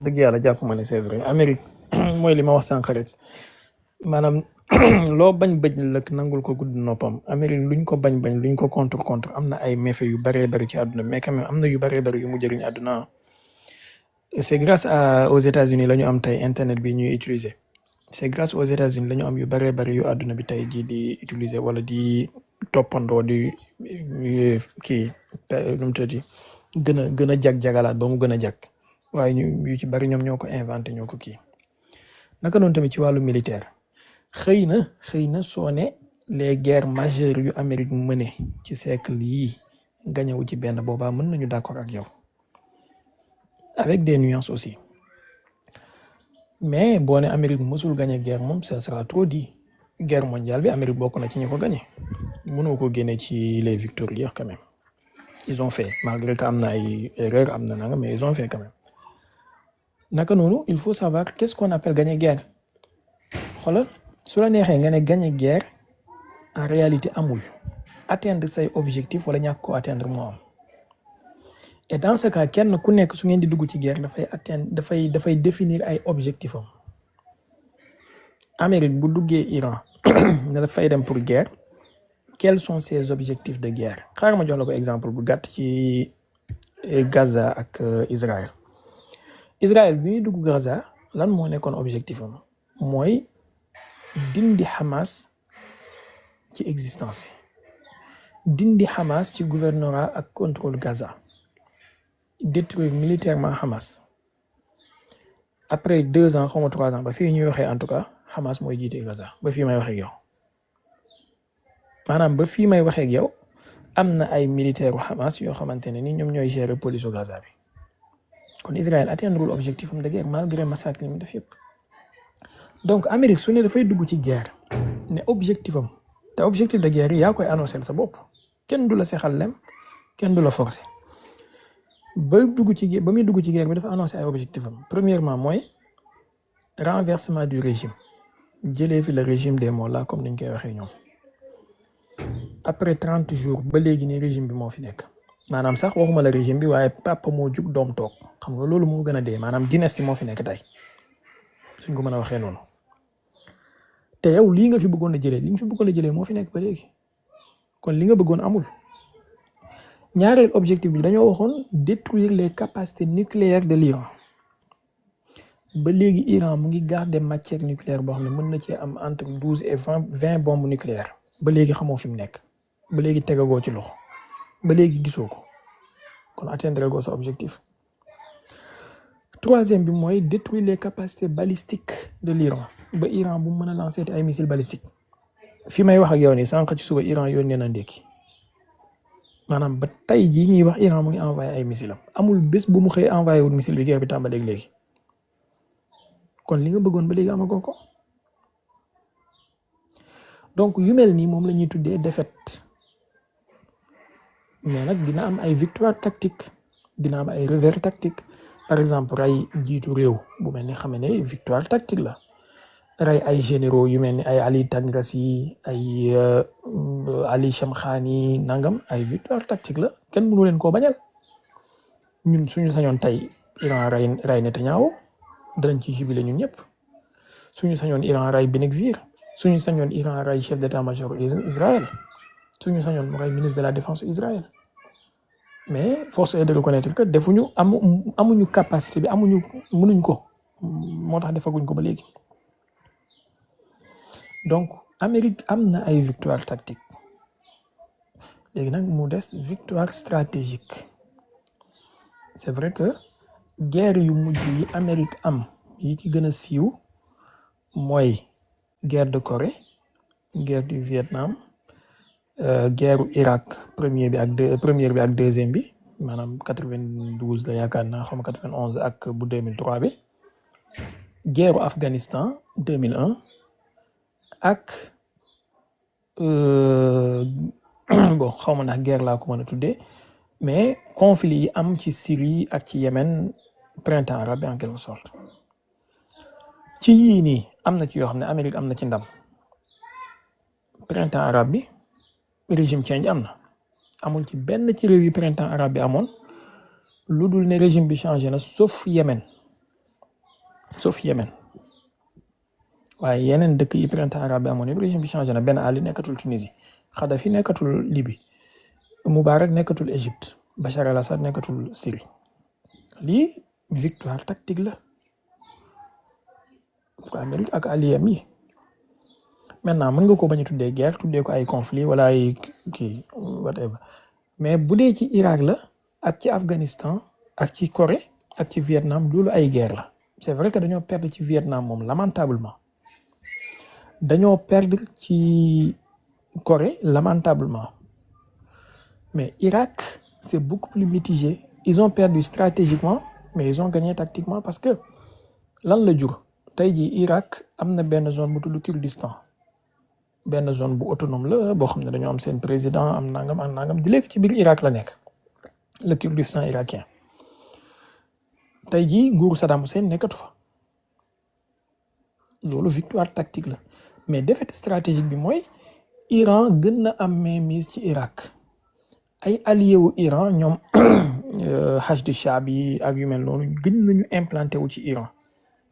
dëgg yàlla jàpp ma ne c'est vrai Amérique mooy li ma wax sànq rek maanaam loo bañ bëj lëkk nangul ko gudd noppam Amérique luñ ko bañ luñ ko contre am na ay méfaits yu bëree bëri ci àdduna mais quand même am na yu bëree bëri yu mu jëriñ àdduna. C'est grâce aux États-Unis la ñu am tey internet bi ñuy utiliser c'est grâce aux États-Unis la ñu am yu bëree bëri yu àdduna bi tey jii di utiliser wala di toppandoo di kii nu mu tëddi gën a jag-jagalaat ba mu gën a jag waaye ñu yu ci bëri ñoom ñoo ko inventé ñoo ko kii. naka noonu tamit ci wàllu militaire xëy na soo ne les guerres majeures yu Amérique mené ci siècle yii gañewu ci benn boobaa mën nañu d'accord ak yow avec des nuances aussi mais boo ne Amérique mësul gagné guerre moom ça sera trop dit guerre mondiale bi Amérique bokk na ci ñi ko gagné mënoo ko génne ci les victorieux quand même ils ont fait malgré que am na ay erreurs am na nanga mais ils ont fait quand même. naka noonu il faut savoir qu'est-ce qu'on appelle gagner guerre xoolal su la neexee nga ne gagner guerre en réalité amul atteindre say objectif wala ñàkk ko atteindre moo am et dans ce cas kenn ku nekk su ngeen di dugg ci guerre dafay définir ay objectifs am Amérique bu duggee Iran ne dafay dem pour guerre quels sont ses objectifs de guerre xaaral ma jox la ko exemple bu gàtt ci Gaza ak Israël. Israël bi ñuy dugg Gaza lan moo nekkoon objectif am mooy dindi Hamas ci existence bi dindi Hamas ci gouvernorat ak contrôle Gaza détruire militairement Hamas après 2 ans xaw ma 3 ans ba fii ñuy waxee en tout cas Hamas mooy jiite Gaza ba fii may waxee ak yow maanaam ba fii may waxee ak yow am na ay militaires u Hamas yoo xamante ne ni ñoom ñooy gérer police u Gaza bi. kon Israël atteindre l'objectif de guerre malgré massacre yi mu def yëpp donc Amérique su ne dafay dugg ci guerre ne objectif am te objectif de guerre yi yaa koy annoncé sa bopp kenn du la sexal lem kenn du la forcer ba muy dugg ci guerre bi dafa annoncé ay objectif am premièrement mooy renversement du régime jëlee fi le régime des mollahs comme niñ koy waxee ñoom après 30 jours ba léegi nii régime bi moo fi nekk. maanaam sax waxuma la régime bi waaye papa moo jug doom toog xam nga loolu moo gën a dee maanaam dynastie moo fi nekk tey suñ ko mën a waxee noonu te yow lii nga fi bëggoon a jëlee li nga fi bëggoon a jëlee moo fi nekk ba léegi kon li nga bëggoon amul. ñaareel objectif bi dañoo waxoon détruire les capacités nucléaires de l'Iran ba léegi Iran mu ngi garder matière nucléaire boo xam ne mën na cee am entre 12 et 20 bombes nucléaires ba léegi xamoo fi mu nekk ba léegi tegagoo ci loxo. ba léegi gisoo ko kon atteindre go sa objectif. Troisième bi mooy détruire les capacités balistiques de l'Iran ba Iran bu mën a lancer ay missiles balistiques fi may wax ak yow nii sànq ci suba Iran yónnee na ndékki maanaam ba tey jii ñuy wax Iran mu ngi envoyé ay missiles amul bés bu mu xëy envoyé wul missile bi guerre bi tàmbaleeg léegi kon li nga bëggoon ba léegi amagoo ko donc yu mel nii moom la ñuy tuddee défaite. mais nag dina am ay victoire tactique dina am ay revers tactique par exemple rey jiitu réew bu mel ni xam ne victoire tactique la rey ay généraux yu mel ni ay Ali Tangrasi ay Ali Shamkhani nangam ay victoire tactique la kenn mënu leen koo bañal ñun suñu sañoon tey Iran rey Netanyahu danañ ci jubilé ñun ñëpp suñu sañoon Iran rey Ben Gvir suñu sañoon Iran rey chef d'état-major Israël suñu sañoon mu rey ministre de la défense Israël mais force est de reconnaître que defuñu amuñu capacité bi mënuñ ko moo tax defaguñ ko ba léegi donc Amérique am na ay victoire tactique léegi nag mu des victoire stratégique c'est vrai que guerre yu mujj yi Amérique am yi ci gën a siiw mooy guerre de Corée guerre du Vietnam guerre Irak première bi ak deuxième bi maanaam 92 la yaakaar naa xam 91 ak bu 2003 bi guerre Afghanistan 2001 ak bon xaw ma ndax guerre laa ko mën a tuddee mais conflit yi am ci Syrie ak ci Yémen printemps arabe en quelque sorte ci yii nii am na ci yoo xam ne Amérique am na ci ndam printemps arabe bi régime change am na amul ci benn ci réew yi printemps arabe bi amoon lu dul ne régime bi changé na sauf Yémen sauf Yémen waaye yeneen dëkk yi printemps arabe bi amoon yëpp régime bi changé na Ben Ali nekkatul Tunisie Kadhafi nekkatul Libye Moubarak nekkatul Égypte Bachar al-Assad nekkatul Syrie lii victoire tactique la pour Amérique ak alliés yi maintenant mën nga ko bañ a tuddee guerre tuddee ko ay conflit wala ay kii whatever mais bu dee ci Irak la ak ci Afghanistan ak ci Corée ak ci Vietnam loolu ay guerre la c'est vrai que dañoo perdre ci Vietnam moom lamentablement dañoo perdre ci Corée lamentablement mais Irak c'est beaucoup plus mitigé ils ont perdu stratégiquement mais ils ont gagné tactiquement parce que lan la jur tey jii Irak am na benn zone bu tudd Kurdistan benn zone bu autonome la boo xam ne dañoo am seen président am nangam ak nangam di léegi ci biir Irak la nekk le Kurdistan irakien tey jii nguuru Saddam Hussein nekkatu fa loolu victoire tactique la mais défaite stratégique bi mooy Iran gën na am mainmise ci Irak ay allié wu Iran ñoom Hashd Shaabi ak yu mel noonu gën nañu implanté wu ci Iran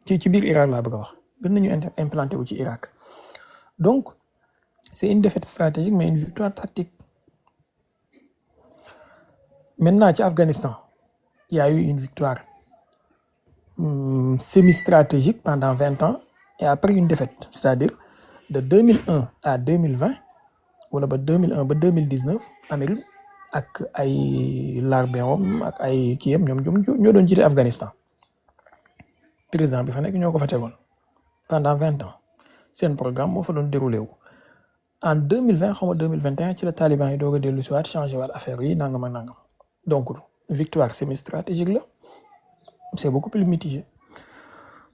ci biir Irak laa bëgg a wax gën nañu implanté wu ci Irak donc c'est une défaite stratégique mais une victoire tactique maintenant ci Afghanistan il y a eu une victoire semi-stratégique pendant 20 ans et après une défaite c'est-à-dire de 2001 à 2020 wala ba 2001 ba 2019 Amérique ak ay larbéom ak ay kiyam ñoo doon jiite Afghanistan président bi fa nekk ñoo ko fa tegoon pendant 20 ans seen programme moo fa doon déroulé wu en 2020 xaw ma 2021 ci la Taliban yi doog a dellu si waat changé waat affaire yi nangam ak nangam donc victoire semi-stratégique la c'est beaucoup plus mitigé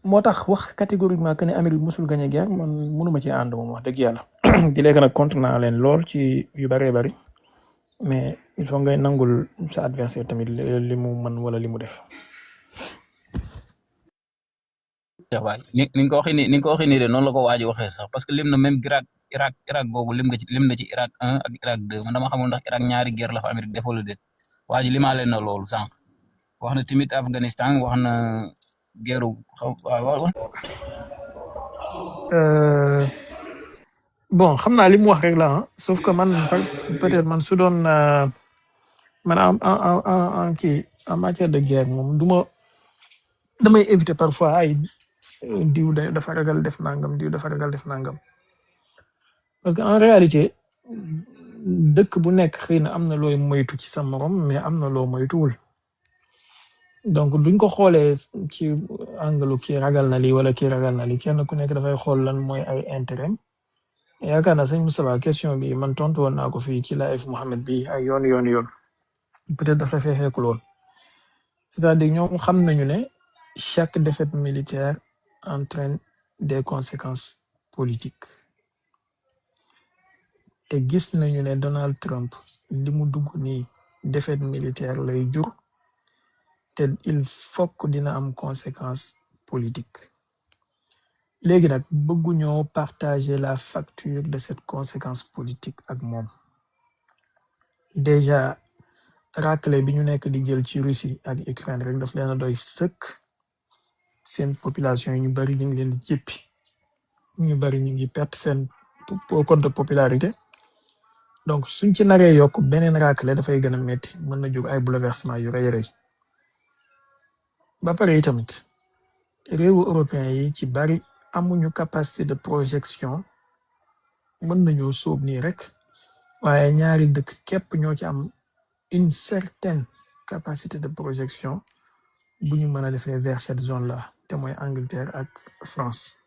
moo tax wax catégoriquement que ne Amérique musul gagné guerre man mënuma ci ànd moom wax dëgg yàlla di léegi nag contre naa leen lool ci yu bëree bëri mais il faut ngay nangul sa adversaire tamit li mu mën wala li mu def. waay ni nga ko waxee nii de noonu la ko waaj waxee sax parce que lim na même Irak googu lim na ci Irak 1 ak Irak 2 man dama xamul ndax Irak ñaari guerre la fa Amérique defoo la déet waa ji limaale na loolu sànq wax na tamit Afghanistan wax na guerre waaw. bon xam naa li mu wax rek la sauf que man peut-être man su doon man en kii en matière de guerre moom damay éviter parfois ay diw dafa ragal def nangam diw dafa ragal def nangam parce que en réalité dëkk bu nekk xëy na am na looy moytu ci sa morom mais am na loo moytuwul donc duñ ko xoolee ci angle kii ragal na lii wala kii ragal na lii kenn ku nekk dafay xool lan mooy ay intérêt yaakaar naa sëñ Moustapha question bi man tontu woon naa ko fii ci live Mohamed bi ay yoon peut-être dafa feexeekul woon c'est-à-dire ñoom xam nañu ne chaque défaite militaire entraîne des conséquences politiques te gis nañu ne Donald Trump li mu dugg nii défaite militaire lay jur te il faut que dina am conséquence politique léegi nag bëgguñoo partager la facture de cette conséquence politique ak moom déjà raclé bi ñu nekk di jël ci Russie ak Ukraine rek daf leen a doy sëkk seen population yi ñu bari ñu ngi leen di jéppi ñu bari ñu ngi perte seen code de popularité donc suñ ci naree yokk beneen raclé dafay gën a metti mën na jur ay bouleversement yu rëy rëy ba pare tamit réewu européen yi ci bari amuñu capacité de projection mën nañoo sóob nii rek waaye ñaari dëkk képp ñoo ci am une certaine capacité de projection bu ñu mën a defee vers cette zone là te mooy Angleterre ak France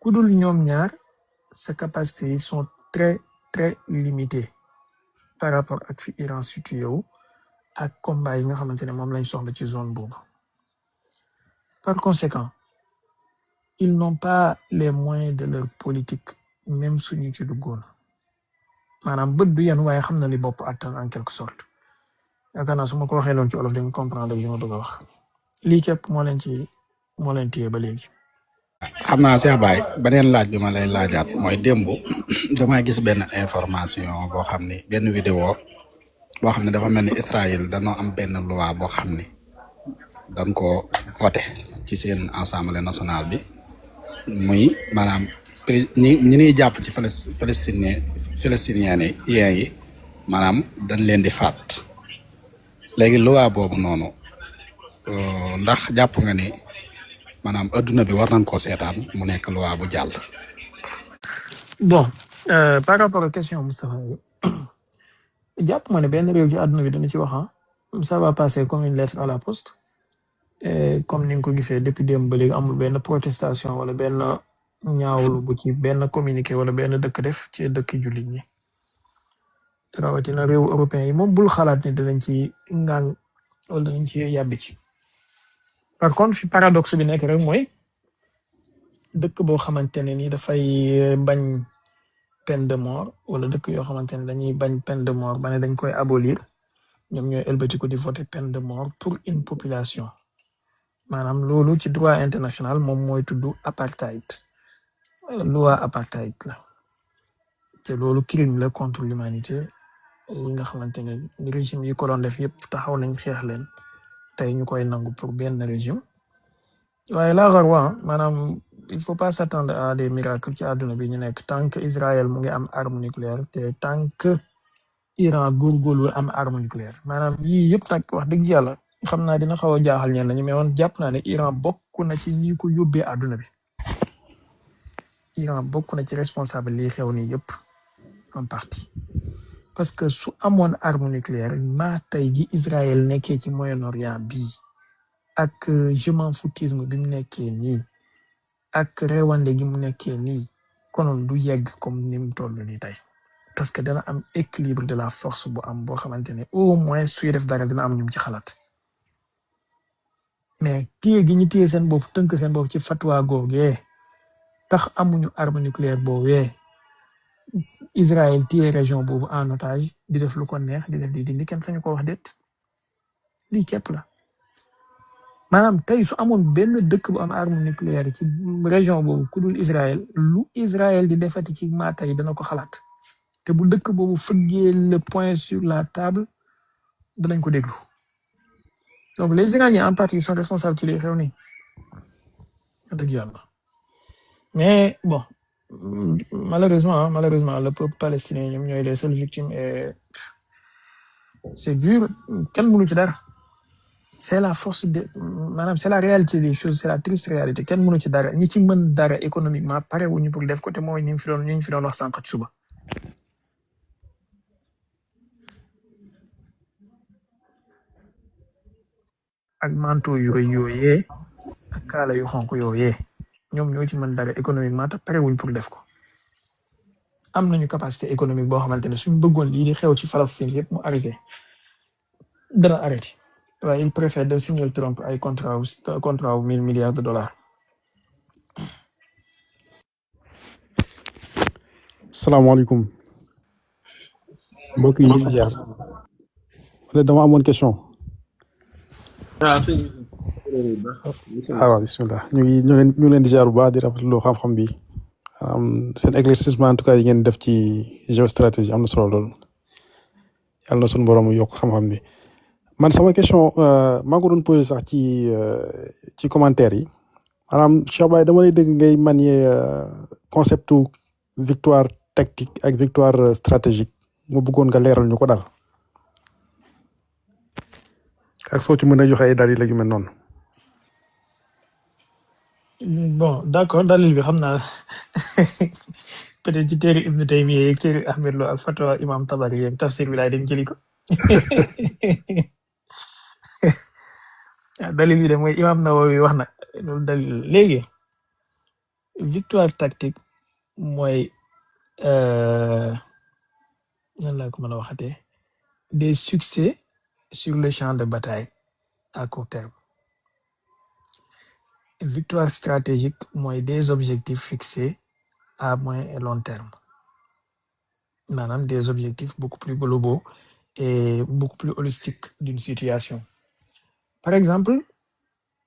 ku dul ñoom ñaar sa capacité yi sont très très limitées par rapport ak fi Iran situé wu ak combat yi nga xamante ne moom lañ soxla ci zone boobu par conséquent ils n'ont pas les moyens de leur politique même suñu ci duggoon maanaam bët du yenn waaye xam na li bopp attan en quelque sorte yaakaar naa su ma ko waxee noonu ci olof di nga comprendre li ma bëgg a wax lii képp moo leen téye ba léegi. xam naa Cheikh Baye beneen laaj bi ma lay laajaat mooy démb damaa gis benn information boo xam ni benn vidéo boo xam ne dafa mel ni Israël dañoo am benn loi boo xam ni dañ ko voté ci seen assemblée nationale bi muy maanaam ñi ñuy jàpp ci palestinien yi maanaam dañ leen di faat léegi loi boobu noonu ndax jàpp nga ni maanaam adduna bi war nañ koo seetaan mu nekk loi bu jàll. bon par rapport à question Moustapha jàpp ma ne benn réew ci àdduna bi dana ci wax ça va passer comme une lettre à la poste comme ni nga ko gisee depuis démb ba léegi amul benn protestation wala benn ñaawlu bu ci benn communiqué wala benn dëkk def ci dëkk jullit ñi rawatina réew européen yi moom bul xalaat ni danañ ci ngaan wala danañ ci yàbbi ci. par contre fi paradoxe bi nekk rek mooy dëkk boo xamante ne ni dafay bañ peine de mort wala dëkk yoo xamante ne dañuy bañ peine de mort ba ne dañ koy abolir ñoom ñooy ëlbatiku di voter peine de mort pour une population maanaam loolu ci droit international moom mooy tudd apartheid loi apartheid la te loolu crime la contre l'humanité yi nga xamante ne régime yi ko doon def yëpp taxaw nañ xeex leen tey ñu koy nangu pour benn régime waaye la xarwa maanaam il faut pas s'attendre à des miracles ci àdduna bi ñu nekk tant que Israël mu ngi am arme nucléaire te tant que Iran góorgóorlu am arme nucléaire maanaam yii yëpp nag wax dëgg yàlla xam naa dina xaw a jaaxal ñenn ñi mais man jàpp naa ne Iran bokk na ci ñi ko yóbbee àdduna bi Iran bokk na ci responsable lii xew nii yëpp en partie parce que su amoon arme nucléaire maa tey gi Israël nekkee ci Moyen-Orient bii ak je m'en foutisme bi mu nekkee nii ak réewande gi mu nekkee nii konoon du yegg comme ni mu toll nii tey parce que dana am équilibre de la force bu am boo xamante ne au moins suy def dara dina am ñum ci xalaat mais téye gi ñu téye seen bopp tënk seen bopp ci fatwa googee tax amuñu arme nucléaire boobee Israël téye région boobu en otage di def lu ko neex di def di dindi kenn sañu ko wax déet lii képp la maanaam tey su amoon benn dëkk bu am arme nucléaire ci région boobu ku dul Israël lu Israël di defati ci maa tey dana ko xalaat te bu dëkk boobu fëggee le point sur la table danañ ko déglu donc les Iraniens en partie sont responsables ci li xew nii dëgg yàlla mais bon malheureusement le peuple palestinien ñoom ñooy les seules victimes et c'est dur kenn mënu ci dara c'est la force de maanaam c'est la réalité des choses c'est la triste réalité kenn mënu ci dara ñi ci mën dara économiquement pare wuñu pour def ko te mooy ñu fi doon wax sànq ci suba ak manteau yu rëy yooyee ak kaala yu xonq yooyee ñoom ñoo ci mën dara économiquement te pare wuñ pour def ko am nañu capacité économique boo xamante ne suñ bëggoon lii di xew ci Palestine yëpp mu arrêté dana arrêté waaye il préfère de signer Trump ay contrat wu $1 000 milliards. salaamaaleykum mbokk yi ñu ngi ziar dama amoon question. waaw bisimilah ñu leen di ziar bu baax di rafetlu xam-xam bi seen éclaircissement en tout cas yi ngeen def ci géostratégie am na solo lool yàlla na suñu borom yokk xam-xam bi man sama question maa ngi ko doon posé sax ci commentaire yi maanaam Cheikh Baye dama lay dégg ngay manier conceptu victoire tactique ak victoire stratégique mu bëggoon nga leeral ñu ko daal ak soo ci mën a joxe ay dalil la yu mel noonu. bon d'accord dalil bi xam naa peut-être ci téere Ibn Taymiyya yeeg téere Ahmed Lo ak fatwa imam Tabari yeeg tafsir bi laay dem jëli ko dalil bi de mooy imam Nawawi wax na loolu dalil léegi victoire tactique mooy nan laa ko mën a waxatee des succès sur le champ de bataille à court terme. Victoire stratégique mooy des objectifs fixés à moyen et long terme maanaam des objectifs beaucoup plus globaux et beaucoup plus holistiques d'une situation. Par exemple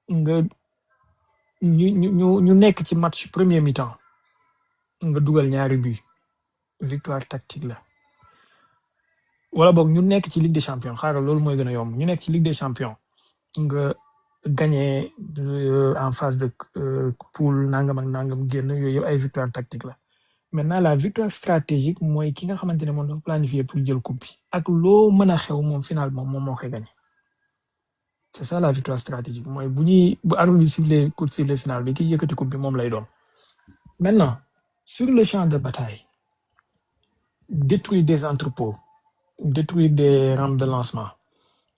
nga ñu nekk ci match premier mi-temps nga dugal ñaari but victoire tactique la wala boog ñu nekk ci Ligue des champions xaaral loolu mooy gën a yomb ñu nekk ci Ligue des champions nga gagner en phase de poule nangam ak nangam génn yooyu yëpp ay victoire tactique la. Maintenant la victoire stratégique mooy ki nga xamante ne moom dafa planifié pour jël coupe bi ak loo mën a xew moom finalement moom moo koy gagné. C'est ça la victoire stratégique mooy bu arbitre bi sifflé coup de sifflet final bi ki yëkkati coupe bi moom lay doon. Maintenant sur le champ de bataille détruire des entrepôts, détruire des rampes de lancement,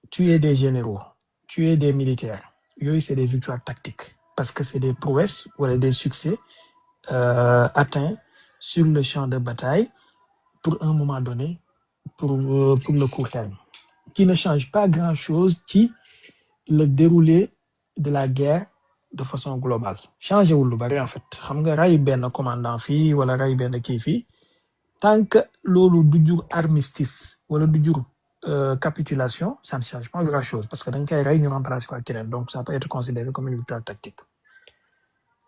tuer des généraux, tuer des militaires yooyu c'est des victoires tactiques parce que c'est des prouesses wala des succès atteints sur le champ de bataille pour un moment donné pour le court terme qui ne change pas grand-chose ci le déroulé de la guerre de façon globale changé wul lu bari en fait xam nga ray benn commandant fii wala ray benn kii fii tant que loolu du jur armistice wala du jur capitulation ça ne change pas grand-chose parce que da nga koy rey ñu remplacer ko ak keneen donc ça peut être considéré comme une victoire tactique.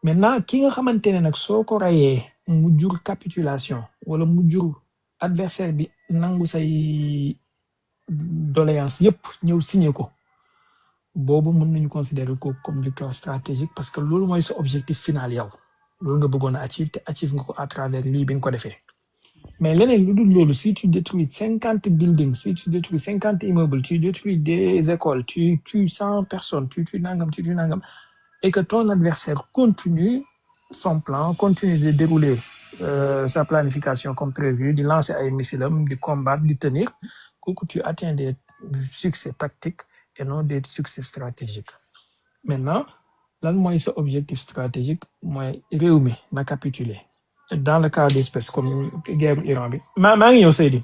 Maintenant ki nga xamante ne nag soo ko rayee mu jur capitulation wala mu jur adversaire bi nangu say doléance yépp ñëw signé ko boobu mën nañu considérer ko comme victoire stratégique parce que loolu mooy sa objectif final yow loolu nga bëggoon a achieve te achieve nga ko à travers lii bi nga ko defee. Mais leneen lu dul loolu si tu détruis 50 buildings si tu détruis 50 immeubles tu détruis des écoles tu tues 100 personnes tu tues nangam et que ton adversaire continue son plan continue de dérouler sa planification comme prévu di lancer ay missiles di combattre di tenir kooku tu atteins des succès tactiques et non des succès stratégiques. Maintenant lan mooy sa objectif stratégique mooy réew mi na capituler. Dans le cas d'espèce comme guerre Iran bi maa ngi ñëw Seydi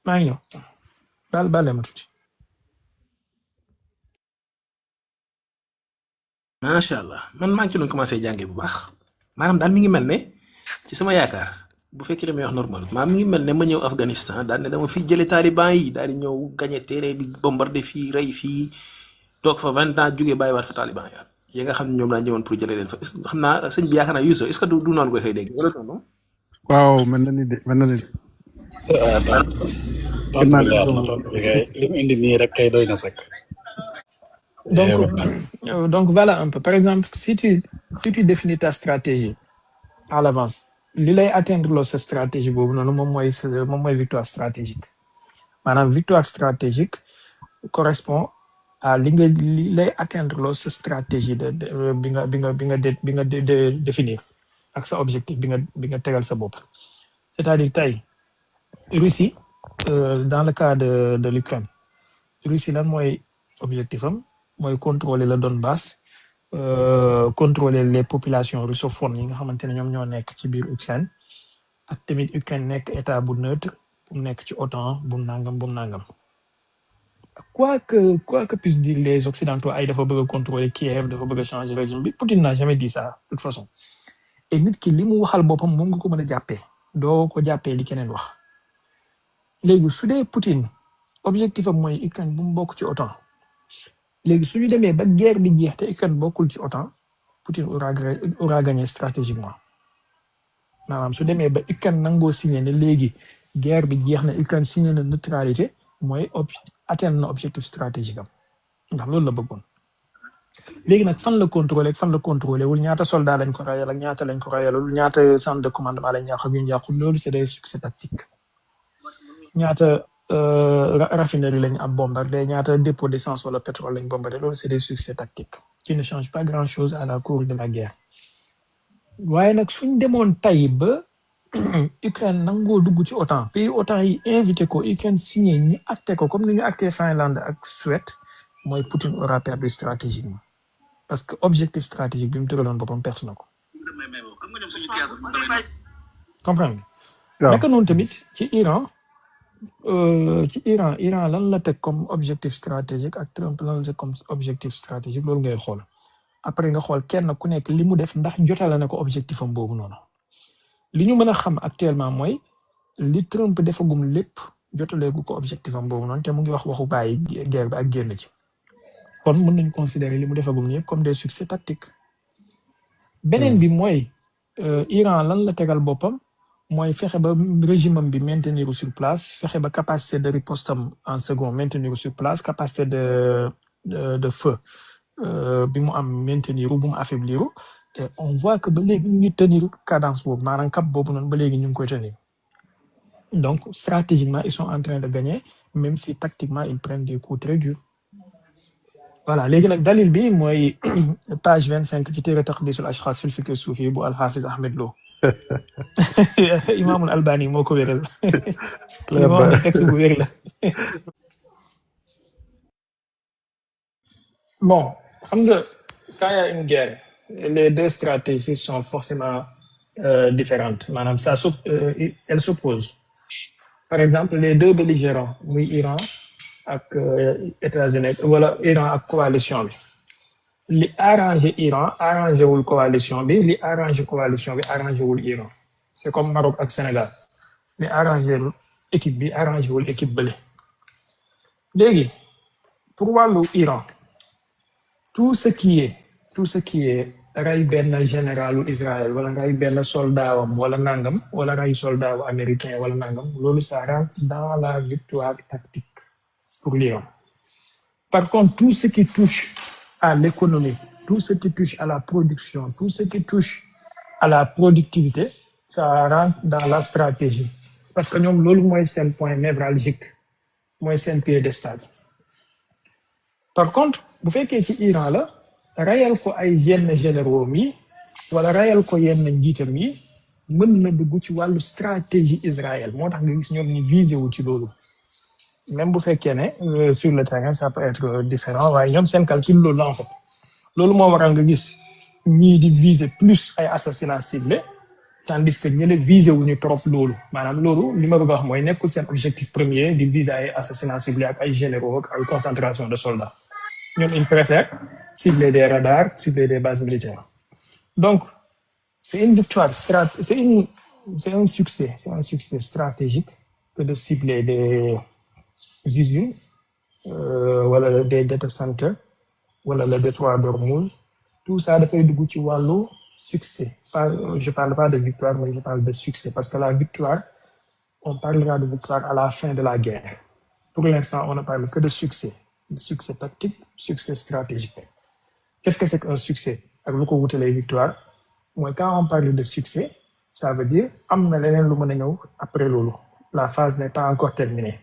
maa ngi ñëw baal ma tuuti. macha allah man maa ngi ci doon commencé jàngee bu baax maanaam daal mi ngi mel ne ci sama yaakaar bu fekkee damay wax normal maanaam mi ngi mel ne ma ñëw Afghanistan daal ne dama fiy jëlee taliban yi daal di ñëw gagné terrain bi bombardé fii rey fii toog fa 20 ans jógee bàyyiwaat fa taliban yi nga xam ne ñoom laa ñëwoon pour jëlee leen fa xam naa sëñ bi yaakaar naa Youssou est-ce que du noonu koy xëy dégg wala noonu. waaw mel na ni de. li mu indi nii rek kay doy na sakk. Donc voilà un peu par exemple si tu définis ta stratégie à l'avance li lay atteindre loo sa stratégie boobu noonu moom mooy victoire stratégique maanaam victoire stratégique correspond à li lay atteindre loo sa stratégie de bi nga définir ak sa objectif bi nga tegal sa bopp. C'est-à-dire tey Russie dans le cas de l'Ukraine Russie lan mooy objectif am mooy contrôler le Donbass contrôler les populations russophones yi nga xamante ne ñoom ñoo nekk ci biir Ukraine ak tamit Ukraine nekk état bu neutre bu nekk ci OTAN bu nangam. Quoi que puissent dire les occidentaux ay dafa bëgg a contrôler Kiev dafa bëgg a changer régime bi Poutine n'a jamais dit ça de toute façon et nit ki li mu waxal boppam moom nga ko mën a jàppee doo ko jàppee li keneen wax léegi su dee Poutine objectif am mooy Ukraine bu mu bokk ci OTAN léegi su ñu demee ba guerre bi jeex te Ukraine bokkul ci OTAN Poutine aura gagné stratégiquement maanaam su demee ba Ukraine nangoo signé ne léegi guerre bi jeex na Ukraine signé na neutralité mooy atteindre na objectif stratégique am ndax loolu la bëggoon léegi nag fan la contrôler wul ñaata soldat lañ ko rayal ak ñaata lañ ko rayalul ñaata centre de commandement lañ yàq ak yu ñu yàqul loolu c'est des succès tactiques ñaata raffinerie lañ am bombardé ñaata dépôt d'essence wala pétrole lañ bombardé loolu c'est des succès tactiques qui ne changent pas grand-chose à la cour de la guerre waaye nag suñ demoon tay ba Ukraine nangoo dugg ci OTAN pays OTAN yi invité ko Ukraine signé ñi acté ko comme ni ñu acté Finlande ak Suède mooy Poutine aura perdu stratégiquement parce que objectif stratégique bi mu tëraloon boppam perte na ko. comprendre nga. naka noonu tamit ci Iran lan la teg comme objectif stratégique ak Trump lan la teg comme objectif stratégique loolu ngay xool après nga xool kenn ku nekk li mu def ndax jotale na ko objectif am boobu noonu. li ñu mën a xam actuellement mooy li Trump defagum lépp jotaleegu ko objectif am boobu noonu te mu ngi wax waxu bàyyi guerre bi ak génn ci kon mën nañu considérer li mu defagum yëpp comme des succès tactiques. beneen bi mooy Iran lan la tegal boppam mooy fexe ba régime am bi maintenir sur place fexe ba capacité de riposte am en second maintenir sur place capacité de feu bi mu am maintenir bu mu affaiblir et on voit que ba léegi ñu ngi tenir cadence boobu maanaam cap boobu noonu ba léegi ñu ngi koy tenir. Donc stratégiquement ils sont en train de gagner même si tactiquement ils prennent des coups très durs. Voilà léegi nag dalil bi mooy page 25 ci téere Taqdisul Ashxaas fil Fiqh Suufi bu Al-Hafiz Ahmed Lo Imaamul Albani moo ko wéral li ma wax ne texte bu wér la. Bon xam nga quand il y a une guerre les deux stratégies sont forcément différentes maanaam elles s'opposent. Par exemple les deux belligérants muy Iran ak États-Unis wala Iran ak coalition bi li arrangé Iran arrangé wul coalition bi li arrangé coalition bi arrangé wul Iran c'est comme Maroc ak Sénégal li arrangé équipe bi arrangé wul équipe bële. Léegi pour wàllu Iran tout ce qui est ray benn généralu Israël wala ray benn soldawam wala nangam wala ray soldat américain wala nangam loolu ça rentre dans la victoire tactique pour l'Iran. Par contre tout ce qui touche à l'économie, tout ce qui touche à la production, tout ce qui touche à la productivité, ça rentre dans la stratégie parce que ñoom loolu mooy seen point névralgique mooy seen piédestal. Par contre bu fekkee ci Iran la rayal ko ay yenn généraux mi wala rayal ko yenn njiitam yi mën na dugg ci wàllu stratégie Israël moo tax nga gis ñoom ñu visé wu ci loolu. Même bu fekkee ne sur le terrain ça peut être différent waaye ñoom seen calcul loolu la en fait loolu moo waral nga gis ñii di viser plus ay assassinats ciblés tandis que ñële viser wuñu trop loolu maanaam loolu li ma bëgg a wax mooy nekkul seen objectif premier di viser ay assassinats ciblés ak ay généraux ak ay concentration de soldats ñoom ils préfèrent cibler des radars cibler des bases militaires. Donc c'est une victoire c'est un succès stratégique que de cibler des usines wala des data centers wala le détroit d'Ormuz tout ça dafay dugg ci wàllu succès je parle pas de victoire mais je parle de succès parce que la victoire on parlera de victoire à la fin de la guerre. Pour l'instant on ne parle que de succès tactique succès stratégique. Qu'est-ce que c'est qu'un succès ak lu ko wutalee victoire mooy quand on parle de succès ça veut dire am na leneen lu mën a ñëw après loolu la phase n'est pas encore terminée.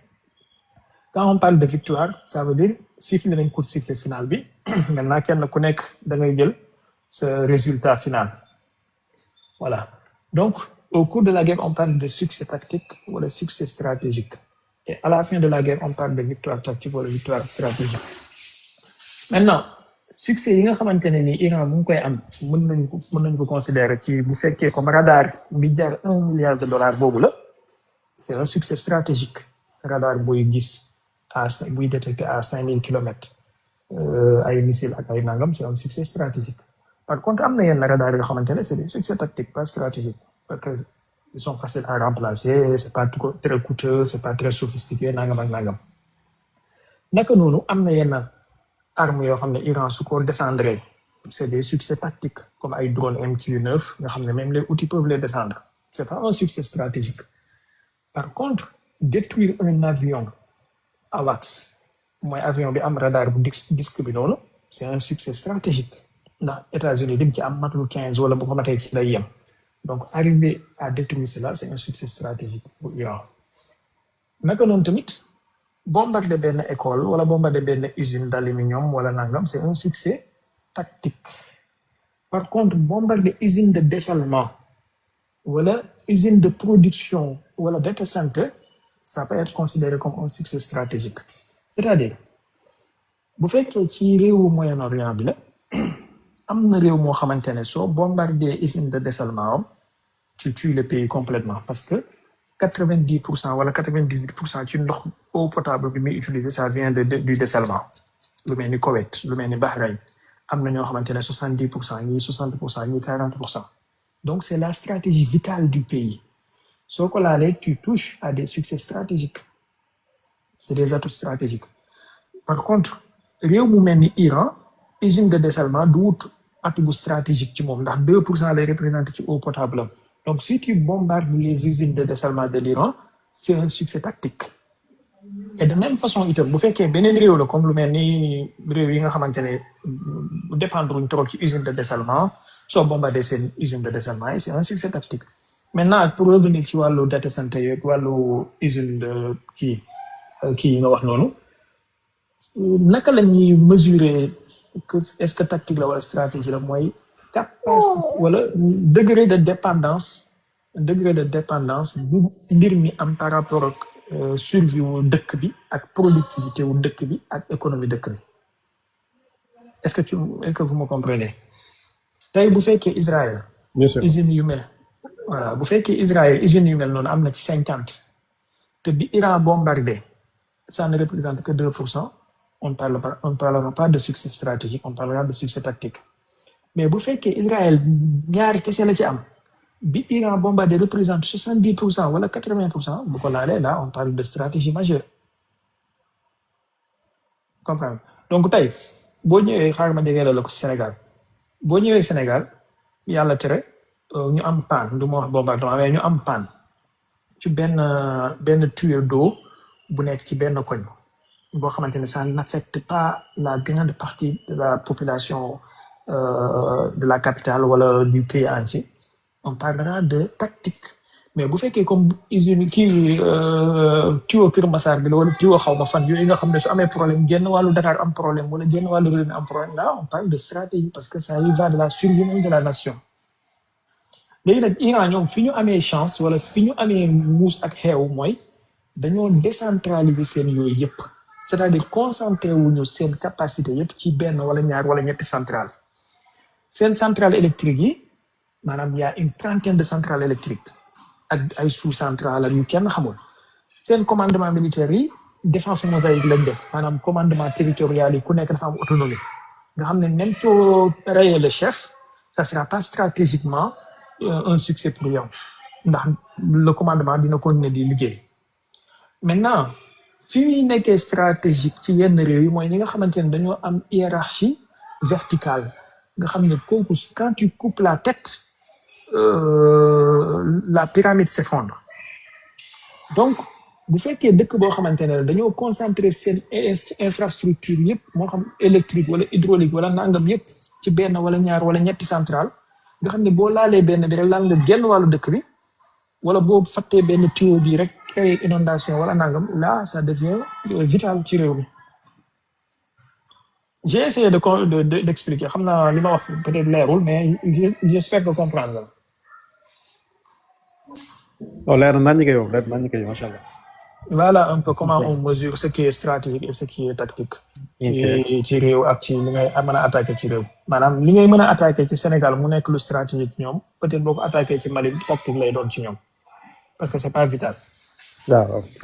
Quand on parle de victoire, ça veut dire siffler nañ coup de sifflet final bi maintenant kenn ku nekk da ngay jël ce résultat final. Voilà. Donc au cours de la guerre on parle de succès tactique wala succès stratégique et à la fin de la guerre on parle de victoire tactique wala victoire stratégique. Maintenant succès yi nga xamante ne ni Iran mu ngi koy am mën nañu ko considérer ci bu fekkee comme radar bi jar $1 milliard boobu la c'est un succès stratégique. Radar buy gis buy détecter à 5000 kilomètres ay missiles ak ay nangam c'est un succès stratégique. Par contre am na yenn radar yoo xamante ne c'est des succès tactiques pas stratégiques parce que ils sont faciles à remplacer c'est pas très coûteux c'est pas très sophistiqué nangam ak nangam. Naka noonu am na yenn armes yoo xam ne Iran su ko descendre c'est des succès tactiques comme ay drones MQ-9 nga xam ne même les outils peuvent les descendre c'est pas un succès stratégique. Par contre détruire un avion AWACS mooy avion bi am radar bu disque bi noonu c'est un succès stratégique ndax États-Unis lim ci am matul 15 wala bu ko matee ci lay yem donc arriver à détruire cela c'est un succès stratégique pour Iran. Naka noonu tamit bombarder benn école wala bombarder benn usine d'aluminium wala nangam c'est un succès tactique. Par contre bombarder usine de dessalement wala usine de production wala data center ça peut être considéré comme un succès stratégique. C'est-à-dire bu fekkee ci réewu Moyen-Orient bi la am na réew moo xamante ne soo bombarder usine de dessalement tu tues le pays complètement parce que 90% wala 98% ci ndox eau potable bi muy utiliser ça vient du dessalement lu mel ni Koweït lu mel ni Bahreïn am na ñoo xamante ne 70% ñii 60% ñii 40%. Donc c'est la stratégie vitale du pays. Soo ko laalee tu touches à des succès stratégiques. C'est des atouts stratégiques. Par contre réew mu mel ni Iran usine de dessalement du wut atout bu stratégique ci moom ndax 2% lay représenter ci eau potable. Donc si tu bombardes les usines de dessalement de l'Iran c'est un succès tactique. et de même façon itam bu fekkee beneen réew la comme lu mel ni réew yi nga xamante ne dépendre wuñ trop ci usine de dessalement soo bombardé seen usine de dessalement yi c'est un succès tactique. Maintenant pour revenir ci wàllu data center yeeg wàllu usine de kii yi nga wax noonu naka la ñuy mesurer que est-ce que tactique la wala stratégie la mooy capacité wala degré de dépendance bu mbir mi am par rapport ak survie wu dëkk bi ak productivité wu dëkk bi ak économie dëkk bi est-ce que vous me comprenez tey bu fekkee Israël bien sûr usine yu mel voilà bu fekkee Israël usine yu mel noonu am na ci 50 te bi Iran bombardé ça ne représente que 2%. On ne parlera pas de succès stratégique, on parlera de succès tactique. Mais bu fekkee Israël ñaari kese la ci am bi Iran bombardé représente 70% wala 80% bu ko laalee là on parle de stratégie majeure. Comprendre donc tey boo ñëwee xaaral ma déggee la ko ci Sénégal boo ñëwee Sénégal yàlla tere ñu am panne du ma wax bombardement mais ñu am panne ci benn tuyau d'eau bu nekk ci benn koñ. boo xamante ne ça n'affecte pas la grande partie de la population de la capitale wala du pays entier on parlera de tactique mais bu fekkee comme usine kii tuyau Kër Massar bi la wala tuyau xaw ma fan yooyu nga xam ne su amee problème génn wàllu Dakar am problème wala génn wàllu réew mi am problème là on parle de stratégie parce que ça y va de la survie même de la nation léegi nag Iran ñoom fi ñu amee chance wala fi ñu amee muus ak xeew mooy dañoo décentraliser seen yooyu yëpp c'est-à-dire concentré wuñu seen capacité yëpp ci benn wala ñaar wala ñetti centrale seen centrale électrique yi maanaam y a une trentaine de centrales électriques ak ay sous-centrale ak yu kenn xamul seen commandement militaire yi défense mosaïque lañ def maanaam commandement territorial yi ku nekk dafa am autonomie nga xam ne même soo rayee le chef ça sera pas stratégiquement un succès pour yow ndax le commandement dina continuer di liggéey maintenant fi muy nekkee stratégique ci yenn réew yi mooy ñi nga xamante ne dañoo am hiérarchie verticale nga xam ne kooku quand tu coupes la tête la pyramide s'effondre donc bu fekkee dëkk boo xamante ne dañoo concentrer seen infrastructure yëpp moo xam électrique wala hydraulique wala nangam yëpp ci benn wala ñaar wala ñetti centrale nga xam ne boo laalee benn bi rek laal nga genn wàllu dëkk bi wala boo fàttee benn tuyau bi rek créer inondation wala nangam là ça devient vital ci réew mi j'ai essayé d'expliquer xam naa li ma wax peut-être leerul mais j'espère que comprendre la. oh leer na nañu koy wax leer na nañu koy macha allah. Voilà un peu comment on mesure ce qui est stratégique et ce qui est tactique. ci réew ak ci li ngay mën a attaquer ci réew. maanaam li ngay mën a attaquer ci Sénégal mu nekk lu stratégique ñoom peut-être boo ko attaquer ci Mali tactique lay doon ci ñoom parce que c'est pas vital. waaw ok.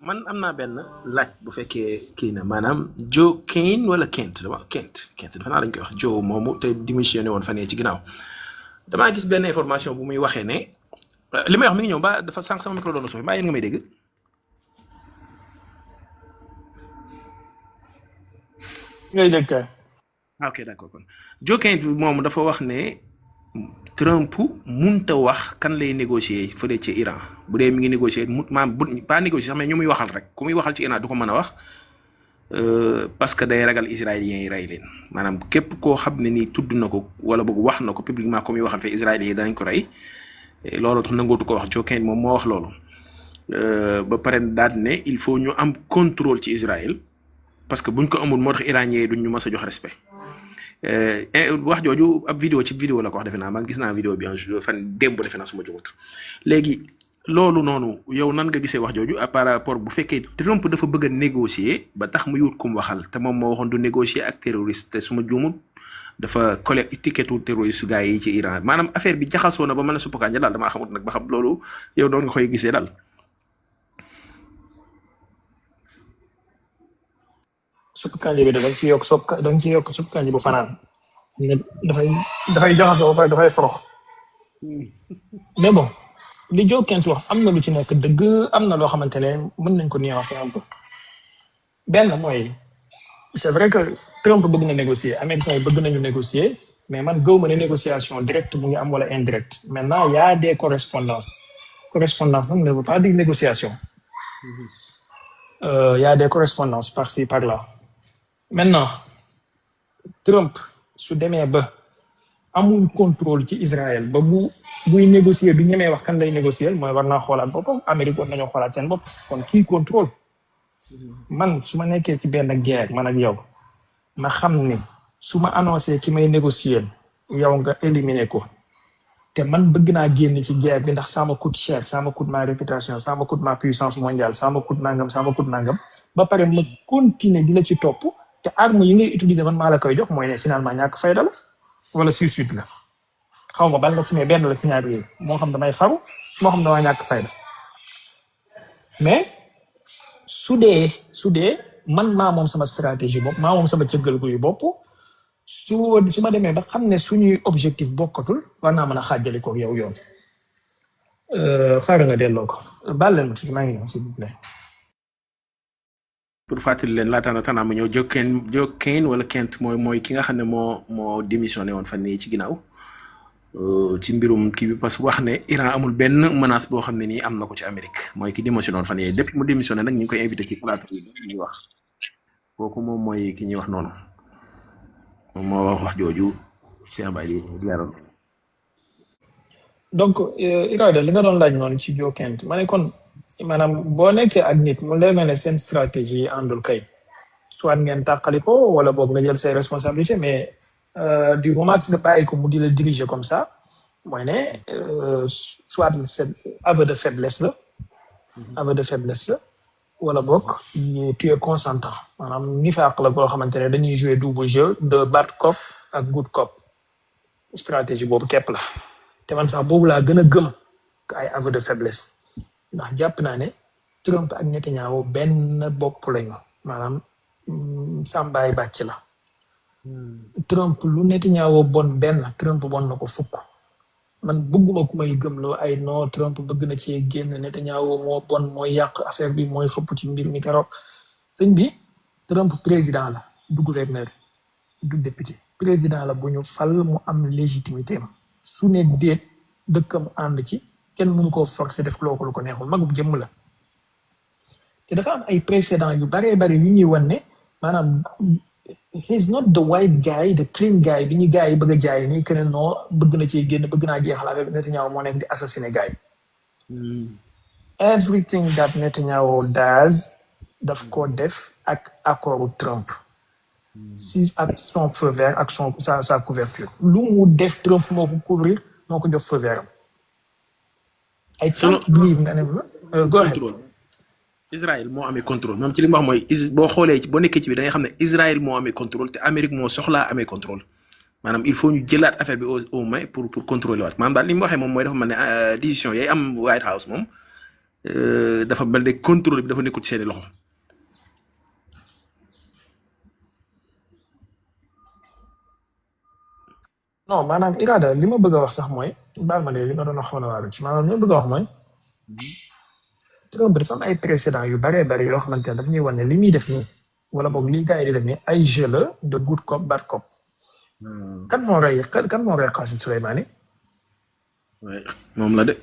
man am naa benn laaj bu fekkee kii na maanaam Joe Kane wala Kent dafa naa lañ koy wax Joe moomu te démissionné woon fan yii ci ginnaaw damaa gis benn information bu muy waxee ne li may wax mi ngi ñëw ba dafa sànq sama micro doon na suuf mbaa yéen nga may dégg. ngay dégg kay. ok d'accord kon Joe Kane moom dafa wax ne Trump munta wax kan lay négocier fële ci Iran bu dee mi ngi négocier pas négocier sax mais ñu muy waxal rek ku muy waxal ci Iran du ko mën a wax parce que day ragal israéliens yi rey leen maanaam képp koo xam ne nii tudd na ko wala boog wax na ko publiquement ku muy waxal fee israéliens yi danañ ko rey loolu tax nangootu ko wax Joe Kane moom moo wax loolu ba pare daal ne il faut ñu am contrôle ci Israël parce que buñ ko amul moo tax iraniens yi duñ ñu mës a jox respect wax jooju ab vidéo ci vidéo la ko wax defe naa man gis naa vidéo bi fan démb defe naa su ma jógut léegi loolu noonu yow nan nga gisee wax jooju par rapport bu fekkee Trump dafa bëgg a négocier ba tax mu yut kum waxal te moom moo waxoon du négocier ak terroriste te su ma juumut dafa collé étiquette terroriste gars yi ci Iran maanaam affaire bi jaxasoo na ba mën a suppa kànja daal damaa xamut nag ba xam loolu yow doon nga koy gisee daal. suppu kànja bi dañ ci yokk suppu kànja bu fanaan dafay jaxasoo ba dafay forox mais bon li Joe Kane wax am na lu ci nekk dëgg am na loo xamante ne mën nañ ko nuancer un peu benn mooy c'est vrai que Trump bëgg na négocier américains yi bëgg nañu négocier mais man gëwuma ne négociation directe mu ngi am wala indirecte maintenant y a des correspondances correspondance nag ne veut pas dire négociation. Y a des correspondances par-ci par-là. Maintenant Trump su demee ba amul contrôle ci Israël ba buy négocier du ñemee wax kan lay négocier mooy war naa xoolaat boppam. Amérique war nañoo xoolaat seen bopp kon kii contrôle man su ma nekkee ci benn guerre man ak yow ma xam ni su ma annoncé ki may négocier yow nga éliminer ko te man bëgg naa génn ci guerre bi ndax ça me coûte cher, ça me coûte ma réputation, ça me coûte ma puissance mondiale, ça me coûte nangam, ça me coûte nangam ba pare ma continuer di la ci topp te arme yi ngay utiliser man maa la koy jox mooy ne finalement ñàkk fayda la wala suicide la xaw ma ban la ci mais benn la ci ñaar yooyu moo xam damay faru moo xam damaa ñàkk fayda mais su dee man maa moom sama stratégie bopp maa moom sama cëggal guyu bopp su ma demee ba xam ne suñuy objectif bokkatul war naa mën a xaajale ko yow yoon xaaral nga delloo ko baal leen ma tuuti maa ngi ñëw s'il vous plaît. pour fàttali leen laata tanaa mu ñëw Joe Kane wala Kent mooy ki nga xam ne moo démissionné woon fan yii ci ginnaaw ci mbirum kii bi parce que wax ne Iran amul benn menace boo xam ne nii am na ko ci Amérique mooy ki démissionné woon fan yii depuis mu démissionné nag ñu ngi koy invité ci plateau yi ñuy wax kooku moom mooy ki ñuy wax noonu moom moo wax jooju Cheikh Baye di leeral. donc Ibrahima li nga doon laaj noonu ci Joe Kent ma ne kon maanaam boo nekkee ak nit mu leer na ne seen stratégie àndul kay soit ngeen tàqali ko wala boog nga jël ses responsabilités mais du moment que nga bàyyi ko mu di la diriger comme ça mooy ne soit c'est aveu de faiblesse la wala boog tu es consentant maanaam nifaaq la boo xamante ne dañuy jouer double jeu de bad cop ak good cop stratégie boobu képp la te man sax boobu laa gën a gëm ay aveu de faiblesse ndax jàpp naa ne Trump ak Netanyahu benn bopp lañu maanaam sàmbaay bàcc la Trump lu Netanyahu bon benn Trump bon na ko fukk man bëgguma ku may gëmloo ay non Trump bëgg na ci génn Netanyahu moo bon mooy yàq affaire bi mooy xëpp ci mbir mi keroog sëñ bi Trump président la du gouverneur du député président la bu ñu fal mu am légitimité am su ne déet dëkkam ànd ci kenn mënu koo forcer def loo ko lu ko neexul magum jëmm la te dafa am ay précédents yu baree bari yu ñuy wan ne maanaam he's not the white guy the clean guy bi ñu gars yi bëgg a jaay nii que ne non bëgg na ci génn bëgg naa jeexal affaire bi Netanyahu moo nekk di assassiner gars yi everything that Netanyahu does daf ko def ak accordu Trump si ak son feu vert ak sa couverture lu mu def Trump moo ko couvrir moo ko jox feu vert am ay Trump believe nga ne go ahead. Israël moo amee contrôle moom ci li mu wax mooy boo xoolee boo nekkee ci bi da nga xam ne Israël moo amee contrôle te Amérique moo soxlaa amee contrôle maanaam il faut ñu jëlaat affaire bi au moins pour contrôler waat maanaam daal li mu waxee moom mooy dafa mel ne décision yay am White House moom dafa mel ne contrôle bi dafa nekkul ci seeni loxo. non maanaam Irada li ma bëgg a wax sax mooy baal ma ne li nga doon wax waaru ci maanaam li ma bëgg a wax mooy Trump dafa am ay précédents yu baree bari yoo xamante ne daf ñuy wan ne li muy def nii wala boog li gars yi di def nii ay jeu la de good cop bad cop. kan moo rey Qassim Soleimani. moom la de.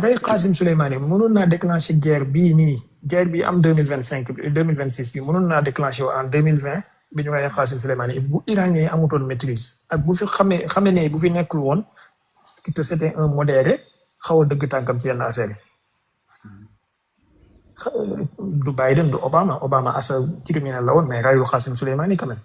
rey Qassim Soleimani mënoon naa déclencher guerre bii nii guerre bi am 2025 2026 bi mënoon naa déclencher en 2020 bi ñu rey Qassim Soleimani bu iranien yi amutoon maîtrise ak bu fi xamee ne bu fi nekkul woon que c'était un modéré xaw a dëgg tànkam ci yenn affaire yi. du Biden du Obama asa criminel la woon mais rayu Qassim Soleimani quand même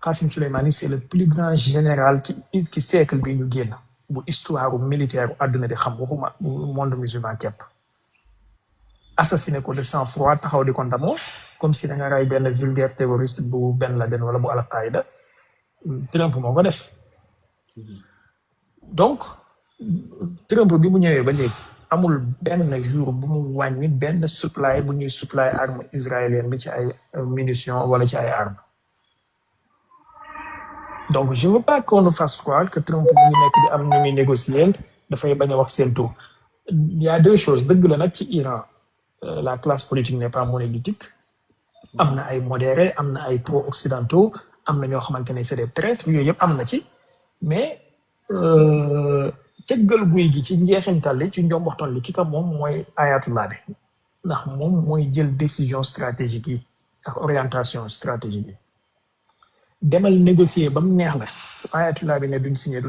Qassim Soleimani c'est le plus grand général ci siècle bi ñu génn bu histoire militaire àdduna di xam waxuma monde musulman képp assassiné ko de sang-froid taxaw di ko ndamoo comme si da nga ray benn vulgaire terroriste bu Ben Laden wala bu Al-Qaïda Trump moo ko def donc Trump bi mu ñëwee ba léegi amul benn jour bu mu wàññi benn supply bu ñuy supply arme israélienne bi ci ay munitions wala ci ay armes donc je veux pas qu'on nous fasse croire que Trump mu ngi nekk di am ñu muy négocier dafay bañ a wax seen tour. Il y a deux choses dëgg la nag ci Iran la classe politique n'est pas monolithique am na ay modérés am na ay pro-occidentaux am na ñoo xamante ne c'est des traîtres yooyu yëpp am na ci mais cëggal guy gi ci njeexintal li ci njomboxton li ki ka moom mooy ayatullah bi ndax moom mooy jël décision stratégique yi ak orientation stratégique yi demal négocier ba mu neex la su ayatullah bi ne duñ signé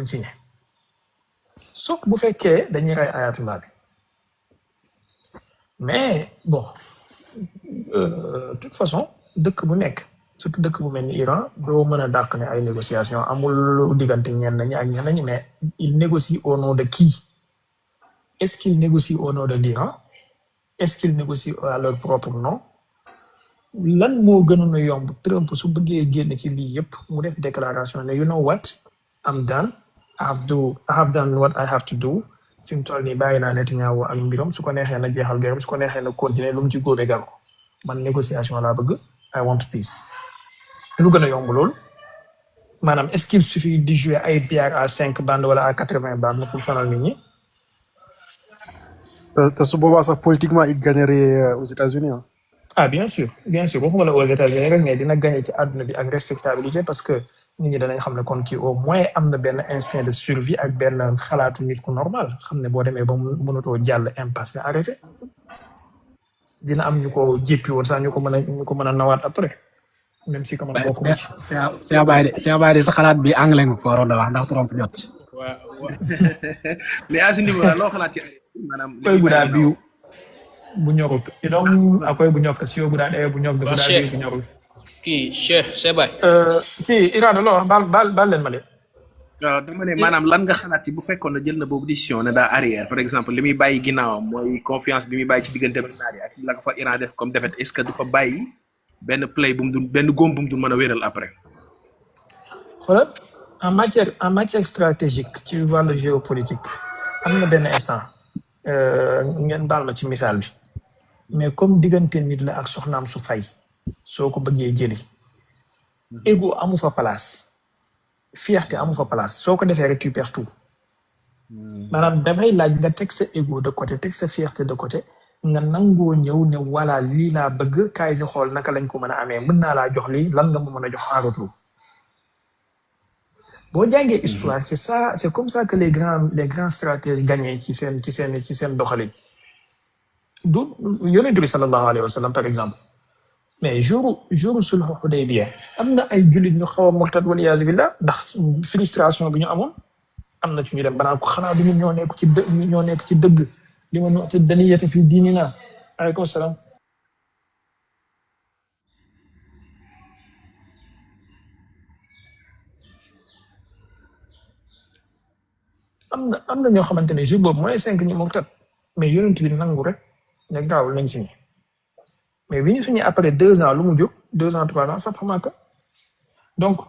sauf bu fekkee dañuy rey ayatullah bi mais bon toute façon dëkk bu nekk surtout dëkk bu mel ni Iran doo mën a dàq ne ay négociation amul diggante ñenn ñi ak ñenn ñi mais il négocie au nom de qui est-ce qu'il négocie au nom de l'Iran est-ce qu'il négocie à leur propre nom lan moo gënoon a yomb Trump su bëggee génn ci lii yëpp mu def déclaration ne you know what I'm done I have done what I have to do fi mu toll nii bàyyi naa Netanyahu ak mbiram su ko neexee na jeexal guerre bi su ko neexee na continuer lu mu ci góobee gal ko man négociation laa bëgg I want peace lu gën a yomb loolu maanaam est-ce qu'il suffit de jouer ay pierre à 5 bandes wala à 80 bandes pour sonal nit ñi. te su boobaa sax politiquement il gagnerait aux États-Unis hein. Ah bien sûr waxuma la aux États-Unis rek mais dina gagner ci àdduna bi ak respectabilité parce que nit ñi danañ xam ne kon kii au moins am na benn instinct de survie ak benn xalaatu nit ku normal xam ne boo demee ba mënatoo jàll impasse nga arrêté dina am ñu ko jéppi woon sax ñu ko mën a nawaat après même si que man bokk na ci. Cheikh Baye sa xalaat bi anglais nga ko waroon a wax ndax Trump jot ci. waaw mais Asini loo xalaat ci maanaam. koy gudaa biu bu ñorut donc akoy bu ñok si gudaa dee bu ñok gudaa biu bu ñorut. kii Cheikh Sebay. kii Iran loo baal leen ma de. waaw dama ne maanaam lan nga xalaat ci bu fekkoon ne jël na boobu décision ne daa arrière par exemple li muy bàyyi ginnaawam mooy confiance bi muy bàyyi ci diggante ak naar yi ak la ko fa Iran def comme défaite est-ce que du fa bàyyi benn play bu mu dul benn góom bu mu dul mën a wéral après. xoolal en matière stratégique ci wàllu géopolitique am na benn instant ngeen baal ma ci misaal bi mais comme diggante nit la ak soxnaam su fay soo ko bëggee jëli ego amu fa place fierté amu fa place soo ko defee rek tu perds tout maanaam dafay laaj nga teg sa ego de côté teg sa fierté de côté nga nangoo ñëw ne voilà lii laa bëgg kaay ñu xool naka lañ ko mën a amee mën naa laa jox lii lan nga mu mën a jox en retour boo jàngee histoire c'est comme ça que les grands stratèges gagné ci seen doxalin du yonent bi sallallahu alayhi wa sallam par exemple mais jour sulhu Hudaybiya am na ay jullit ñu xaw a murtad wal iyaazu billah ndax frustration bi ñu amoon am na ci ñu dem banaan ko xanaa du ñun ñoo nekk ci dëgg li ma nu'ti daniyata fi diinina aleykum salaam am na ñoo xamante ne jour boobu mooy 5 ñi murtad mais yonent bi nangu rek ne gaawul nañ signé mais bi ñu signé après 2 ans lu mu jóg 2 ans 3 ans ça prend que donc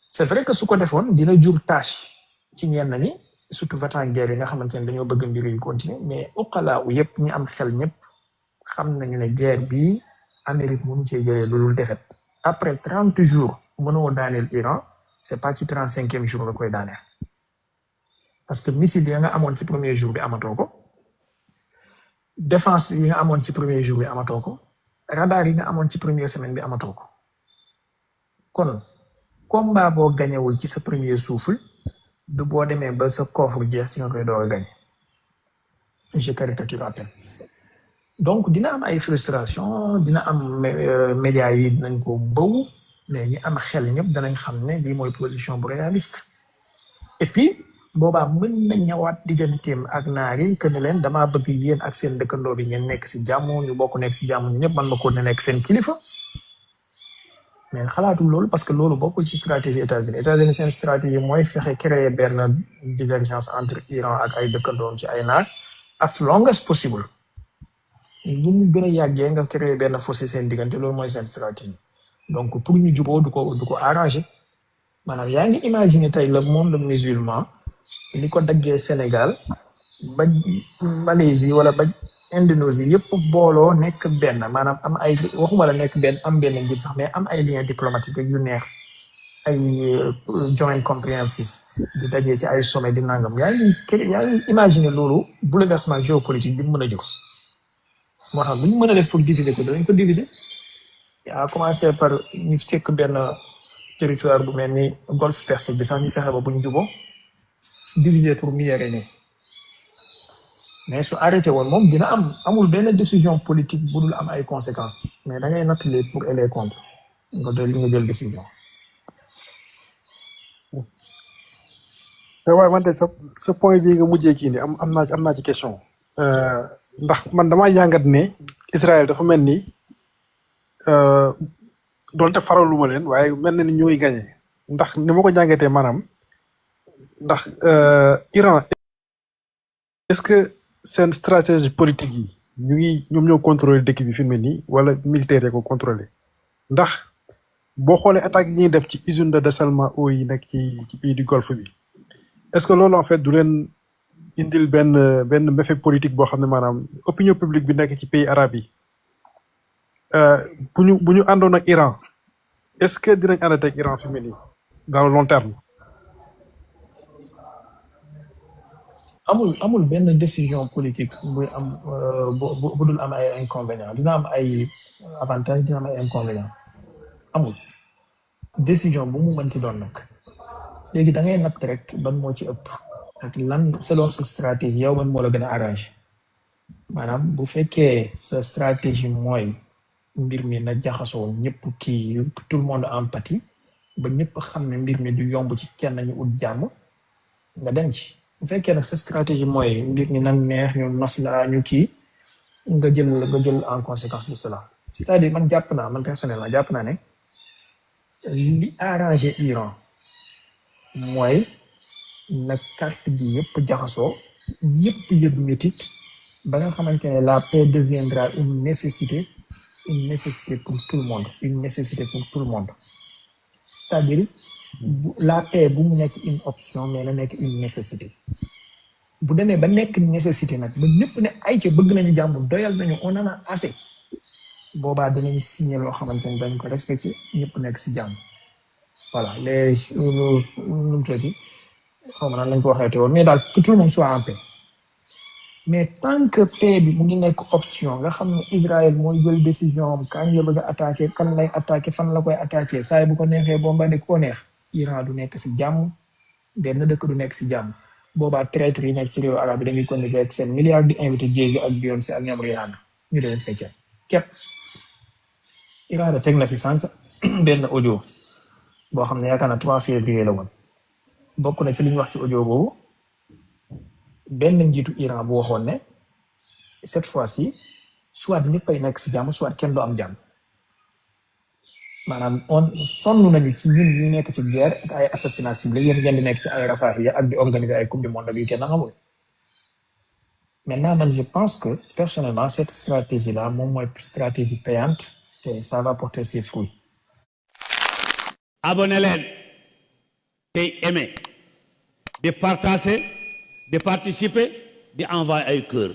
c'est vrai que su ko defoon dina jur tâche ci ñenn ñi surtout veterans guerre yi nga xamante ne dañoo bëgg mbir yi continuer mais uqalaa u yëpp ñi am xel ñëpp xam nañu ne guerre bi Amérique mënu cee jëlee lu dul défaite après 30 jours mënoo daaneel Iran c'est pas ci 35e jour nga koy daaneel parce que missile yi nga amoon ci premier jour bi amatoo ko défense yi nga amoon ci premier jour bi amatoo ko radar yi nga amoon ci première semaine bi amatoo ko kon combat boo gañewul ci sa premier souffle du boo demee ba sa coffre jeex ci nga koy door a gañ je caricature à peine donc dina am ay frustration dina am médias yi dinañ ko bëw mais ñi am xel ñëpp danañ xam ne lii mooy position bu réaliste et puis boobaa mën na ñëwaat digganteem ak naar yi que ne leen damaa bëgg yéen ak seen dëkkandoo bi ngeen nekk si jàmm ñu bokk nekk si jàmm ñu ñëpp man ma ko ne nekk seen kilifa mais xalaatul loolu parce que loolu bokkul ci stratégie États-Unis seen stratégie mooy fexe créer benn divergence entre Iran ak ay dëkkandoom ci ay naar as long as possible lu mu gën a yàggee nga créer benn fossé seen diggante loolu mooy seen stratégie donc pour ñu juboo du ko arranger maanaam yaa ngi imaginer tey le monde musulman li ko daggee Sénégal ba Malaisie wala ba Indonésie yëpp booloo nekk benn maanaam am ay waxuma la nekk benn am benn ngir sax mais am ay liens diplomatiques yu neex ay joint compréhensif di dajee ci ay sommet di nangam yaa ngi imaginer loolu bouleversement géopolitique bi mu mën a jóg moo tax bu ñu mën a def pour diviser ko danañ ko diviser yaa commencé par ñu sekk benn territoire bu mel ni golfe Persique bi sax ñu fexe ba bu ñu juboo diviser pour mieux régner mais su arrêté woon moom dina amul benn décision politique bu dul am ay conséquences mais da ngay natt les pour et les contre nga jël décision. te waaye man de sa point bii nga mujjee kii ni am naa ci question. ndax man damaa jàngat ne Israël dafa mel ni doonte faraluma leen waaye mel na ni ñu ngi gagné ndax ni ma ko jàngatee maanaam ndax Iran est-ce que seen stratégie politique yi ñoom ñoo contrôlé dëkk bi fi mu ne nii wala militaire yi ko contrôlé ndax boo xoolee attaque yi ñuy def ci usine de dessalement eau yi nekk ci pays du golfe bi est-ce que loolu en fait du leen indil benn méfait politique boo xam ne maanaam opinion publique bi nekk ci pays arabe yi bu ñu àndoon ak Iran est-ce que dinañ ànd ak Iran fi mu ne nii dans le long terme. amul benn décision politique buy am bu dul am ay inconvénients dina am ay avantages dina am ay inconvénients amul décision bu mu mënti doon nag léegi da ngay natt rek ban moo ci ëpp ak lan selon sa stratégie yow man moo la gën a arrangé maanaam bu fekkee sa stratégie mooy mbir mi na jaxasoo ñëpp kii tout le monde empathie ba ñëpp xam ne mbir mi du yomb ci kenn ñu ut jàmm nga dem ci. bu fekkee nag sa stratégie mooy mbir mi nag neex ñu masla ñu kii nga jël en conséquence de cela c'est-à-dire man personnellement jàpp naa ne li arrangé Iran mooy na carte bi yëpp jaxasoo ñëpp yëg métit ba nga xamante ne la paix deviendra une nécessité pour tout le monde c'est-à-dire la paix bu mu nekk une option mais na nekk une nécessité bu demee ba nekk nécessité nag ba ñëpp ne ay ca bëgg nañu jàmm doyal nañu on en a assez boobaa dinañ signé loo xamante ne dañ ko respecté ñëpp nekk si jàmm voilà les nu mu tuddati xaw ma nan lañ ko waxeete woon mais daal que tout le monde soit en paix mais tant que paix bi mu ngi nekk option nga xam ne Israël mooy jël décision am kañ la bëgg a attaqué kan lay attaqué fan la koy attaqué saa bu ko neexee bombardé ku ko neex Iran du nekk si jàmm benn dëkk du nekk si jàmm boobaa traître yi nekk ci réew arabe bi dañuy continuer ak seen milliards di invité Jay-Z ak Beyoncé ak ñoom Rihanna ñu leen fecce képp Iran da teg na fi sànq benn audio boo xam ne yaakaar na 3 février la woon bokk na ci li ñu wax ci audio boobu benn njiitu Iran bu waxoon ne cette fois-ci soit ñëppay nekk si jàmm soit kenn du am jàmm maanaam sonn nañu ci ñun ñu nekk ci guerre ak ay assassinat ciblé yéen ngeen di nekk ci ay rafaahiya ak di organiser ay coupe du monde bi kenn xamul maintenant man je pense que personnellement cette stratégie là moom mooy stratégie payante et ça va porter ses fruits. abonné leen tey aimé di partager di participer di envoyer ay cœur